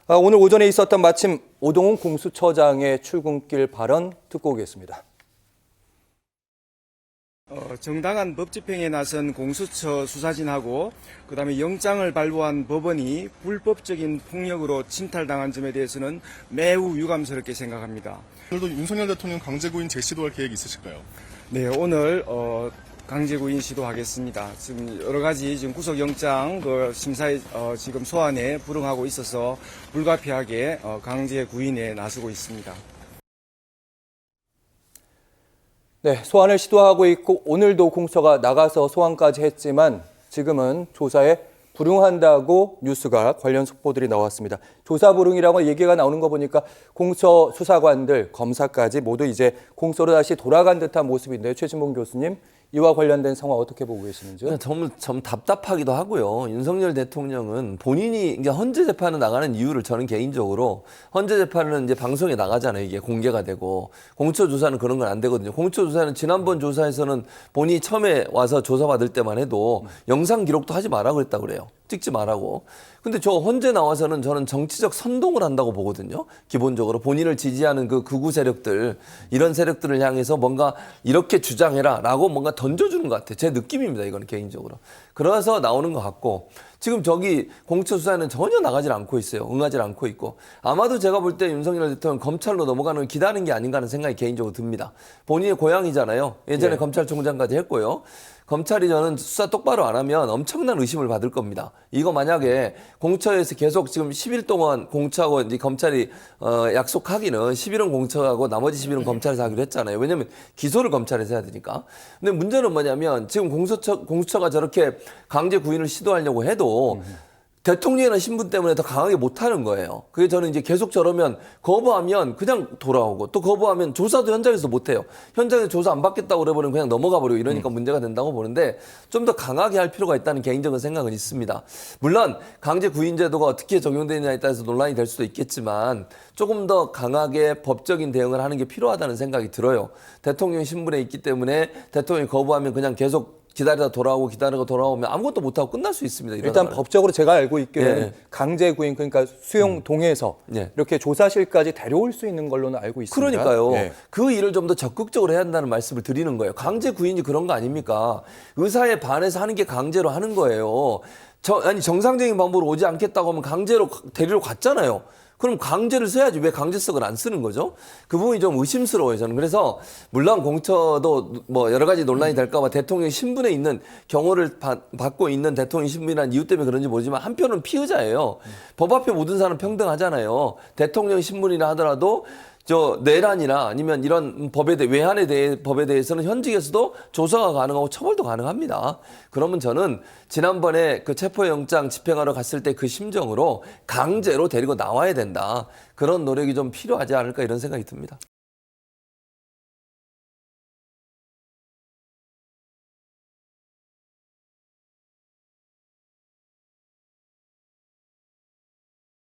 오늘 오전에 있었던 마침 오동훈 공수처장의 출근길 발언 듣고 오겠습니다. 정당한 법 집행에 나선 공수처 수사진하고 그다음에 영장을 발부한 법원이 불법적인 폭력으로 침탈당한 점에 대해서는 매우 유감스럽게 생각합니다. 오늘도 윤석열 대통령 강제구인 재시도할 계획 있으실까요? 네, 오늘 강제구인 시도하겠습니다. 지금 여러 가지 지금 구속영장 심사에 지금 소환에 불응하고 있어서 불가피하게 강제구인에 나서고 있습니다. 네, 소환을 시도하고 있고 오늘도 공수처가 나가서 소환까지 했지만 지금은 조사에 불응한다고 뉴스가 관련 속보들이 나왔습니다. 조사 불응이라고 얘기가 나오는 거 보니까 공수처 수사관들, 검사까지 모두 이제 공소로 다시 돌아간 듯한 모습인데요. 최진봉 교수님, 이와 관련된 상황 어떻게 보고 계시는지요? 좀 답답하기도 하고요. 윤석열 대통령은 본인이 이제 헌재 재판에 나가는 이유를 저는 개인적으로 헌재 재판은 이제 방송에 나가잖아요. 이게 공개가 되고 공수처 조사는 그런 건 안 되거든요. 공수처 조사는 지난번 조사에서는 본인이 처음에 와서 조사받을 때만 해도 영상 기록도 하지 말라고 그랬다고 그래요. 찍지 말라고. 근데 저 헌재 나와서는 저는 정치적 선동을 한다고 보거든요. 기본적으로 본인을 지지하는 그 극우 세력들, 이런 세력들을 향해서 뭔가 이렇게 주장해라 라고 뭔가 던져주는 것 같아요. 제 느낌입니다. 이건 개인적으로. 그래서 나오는 것 같고 지금 저기 공수처 수사에는 전혀 나가질 않고 있어요. 응하질 않고 있고. 아마도 제가 볼 때 윤석열 대통령 검찰로 넘어가는 걸 기다리는 게 아닌가 하는 생각이 개인적으로 듭니다. 본인의 고향이잖아요. 예전에 검찰총장까지 했고요. 검찰이 저는 수사 똑바로 안 하면 엄청난 의심을 받을 겁니다. 이거 만약에 공처에서 계속 지금 10일 동안 공처하고 이제 검찰이 약속하기는 10일은 공처하고 나머지 10일은 검찰에서 하기로 했잖아요. 왜냐하면 기소를 검찰에서 해야 되니까. 근데 문제는 뭐냐면 지금 공수처가 저렇게 강제 구인을 시도하려고 해도 대통령이라는 신분 때문에 더 강하게 못하는 거예요. 그게 저는 이제 계속 저러면 거부하면 그냥 돌아오고 또 거부하면 조사도 현장에서 못해요. 현장에서 조사 안 받겠다고 그래버리면 그냥 넘어가 버리고 이러니까 문제가 된다고 보는데 좀 더 강하게 할 필요가 있다는 개인적인 생각은 있습니다. 물론 강제 구인 제도가 어떻게 적용되느냐에 따라서 논란이 될 수도 있겠지만 조금 더 강하게 법적인 대응을 하는 게 필요하다는 생각이 들어요. 대통령 신분에 있기 때문에 대통령이 거부하면 그냥 계속 기다리다 돌아오고 기다리고 돌아오면 아무것도 못하고 끝날 수 있습니다. 일단 법적으로 제가 알고 있기로는 예. 강제구인, 그러니까 수용동에서 예. 이렇게 조사실까지 데려올 수 있는 걸로는 알고 있습니다. 그러니까요. 예. 그 일을 좀 더 적극적으로 해야 한다는 말씀을 드리는 거예요. 강제 구인이 그런 거 아닙니까? 의사에 반해서 하는 게 강제로 하는 거예요. 정상적인 방법으로 오지 않겠다고 하면 강제로 데리러 갔잖아요. 그럼 강제를 써야지 왜 강제성을 안 쓰는 거죠? 그 부분이 좀 의심스러워요, 저는. 그래서 물론 공처도 뭐 여러 가지 논란이 될까 봐 대통령 신분에 있는 경호를 받고 있는 대통령 신분이라는 이유 때문에 그런지 모르지만 한편은 피의자예요. 법 앞에 모든 사람 평등하잖아요. 대통령 신분이라 하더라도 내란이나 아니면 이런 법에 대해서는 현직에서도 조사가 가능하고 처벌도 가능합니다. 그러면 저는 지난번에 그 체포영장 집행하러 갔을 때 그 심정으로 강제로 데리고 나와야 된다. 그런 노력이 좀 필요하지 않을까 이런 생각이 듭니다.